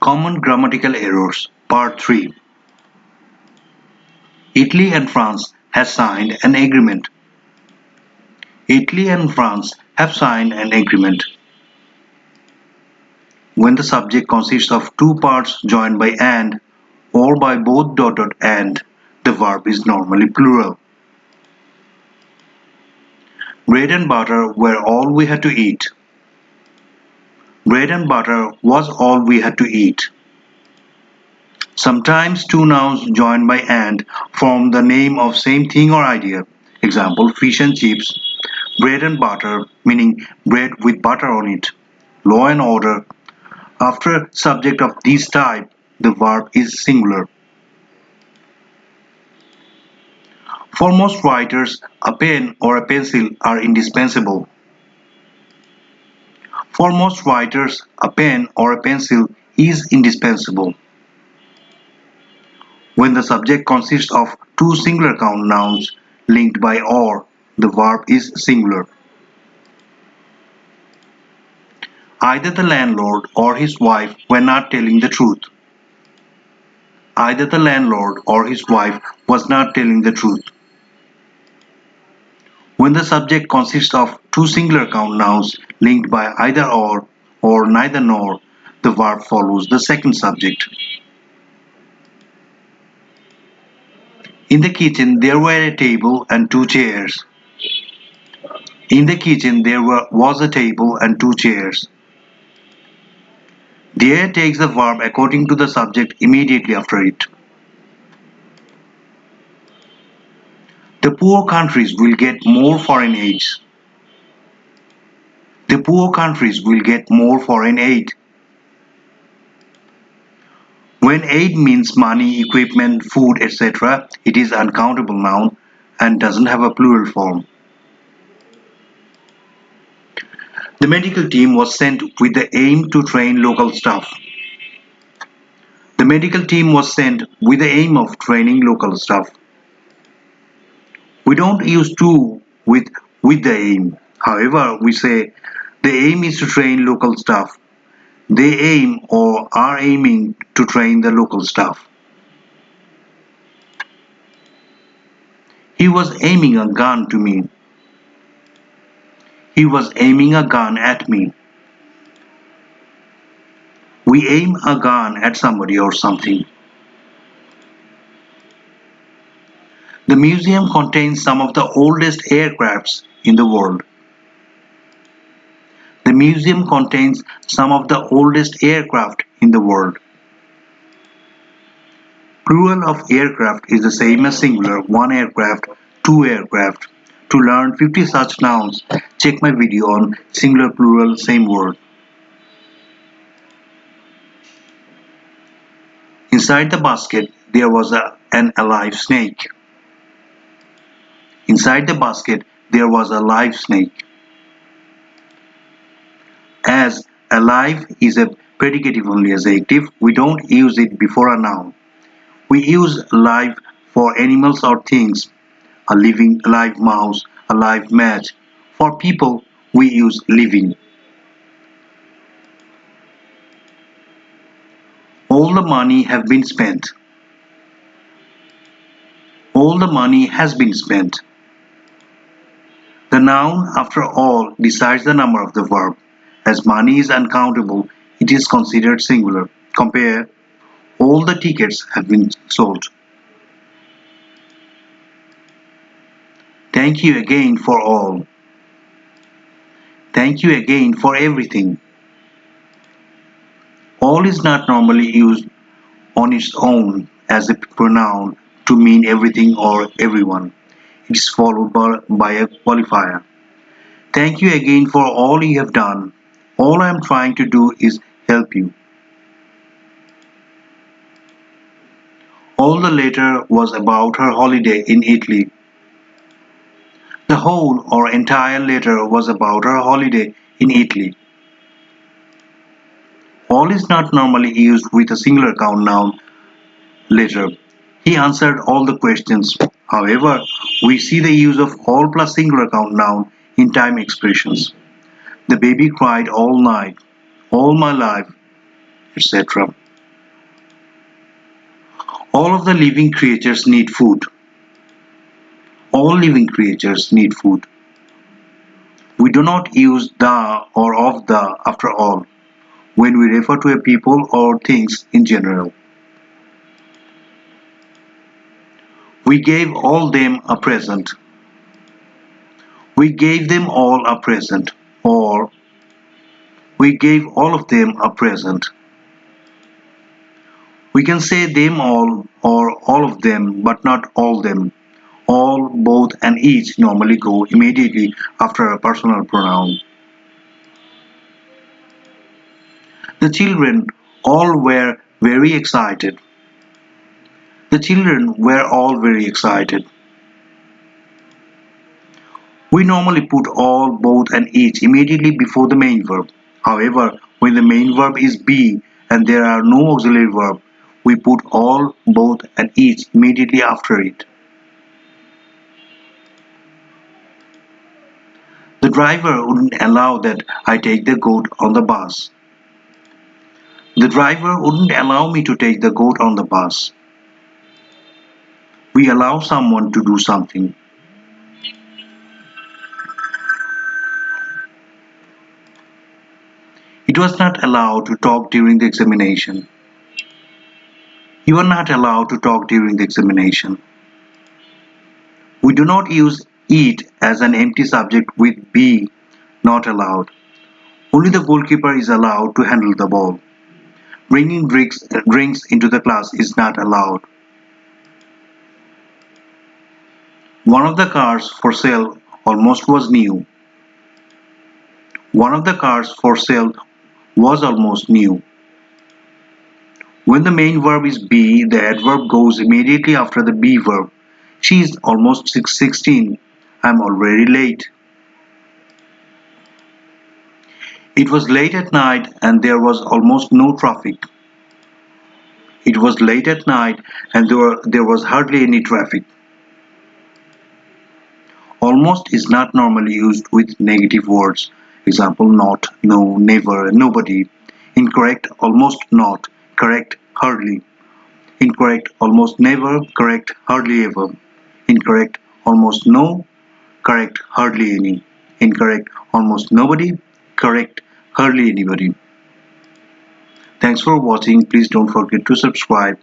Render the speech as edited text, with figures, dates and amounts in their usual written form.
Common Grammatical Errors Part 3. Italy and France have signed an agreement. Italy and France have signed an agreement. When the subject consists of two parts joined by and or by both ... and, the verb is normally plural. Bread and butter were all we had to eat. Bread and butter was all we had to eat. Sometimes two nouns joined by and form the name of same thing or idea. Example, fish and chips, bread and butter, meaning bread with butter on it. Law and order. After subject of this type, the verb is singular. For most writers, a pen or a pencil are indispensable. For most writers, a pen or a pencil is indispensable. When the subject consists of two singular count nouns linked by or, the verb is singular. Either the landlord or his wife were not telling the truth. Either the landlord or his wife was not telling the truth. When the subject consists of two singular count nouns linked by either or neither nor, the verb follows the second subject. In the kitchen there were a table and two chairs. In the kitchen there was a table and two chairs. There takes the verb according to the subject immediately after it. The poor countries will get more foreign aid. The poor countries will get more foreign aid. When aid means money, equipment, food, etc., it is uncountable noun and doesn't have a plural form. The medical team was sent with the aim to train local staff. The medical team was sent with the aim of training local staff. We don't use to with the aim. However, we say the aim is to train local staff. They aim or are aiming to train the local staff. He was aiming a gun to me. He was aiming a gun at me. We aim a gun at somebody or something. The museum contains some of the oldest aircrafts in the world. The museum contains some of the oldest aircraft in the world. Plural of aircraft is the same as singular, one aircraft, two aircraft. To learn 50 such nouns, check my video on singular, plural, same word. Inside the basket, there was an alive snake. Inside the basket, there was a live snake. As alive is a predicative only as adjective, we don't use it before a noun. We use live for animals or things, a live mouse, a live match. For people, we use living. All the money have been spent. All the money has been spent. The noun, after all, decides the number of the verb. As money is uncountable, it is considered singular. Compare, all the tickets have been sold. Thank you again for all. Thank you again for everything. All is not normally used on its own as a pronoun to mean everything or everyone. It is followed by a qualifier. Thank you again for all you have done. All I am trying to do is help you. All the letter was about her holiday in Italy. The whole or entire letter was about her holiday in Italy. All is not normally used with a singular count noun letter. He answered all the questions. However, we see the use of all plus singular count noun in time expressions. The baby cried all night, all my life, etc. All of the living creatures need food. All living creatures need food. We do not use the or of the after all when we refer to a people or things in general. We gave all them a present. We gave them all a present. Or we gave all of them a present. We can say them all or all of them, but not all them. All, both, and each normally go immediately after a personal pronoun. The children all were very excited. The children were all very excited. We normally put all, both, and each immediately before the main verb. However, when the main verb is be and there are no auxiliary verb, we put all, both, and each immediately after it. The driver wouldn't allow that I take the goat on the bus. The driver wouldn't allow me to take the goat on the bus. We allow someone to do something. It was not allowed to talk during the examination. You are not allowed to talk during the examination. We do not use it as an empty subject with be not allowed. Only the goalkeeper is allowed to handle the ball. Bringing drinks into the class is not allowed. One of the cars for sale almost was new. One of the cars for sale was almost new. When the main verb is be, the adverb goes immediately after the be verb. She is almost 16. I'm already late. It was late at night and there was almost no traffic. It was late at night and there was hardly any traffic. Almost is not normally used with negative words. Example, not, no, never, nobody. Incorrect, almost not. Correct, hardly. Incorrect, almost never. Correct, hardly ever. Incorrect, almost no. Correct, hardly any. Incorrect, almost nobody. Correct, hardly anybody. Thanks for watching. Please don't forget to subscribe.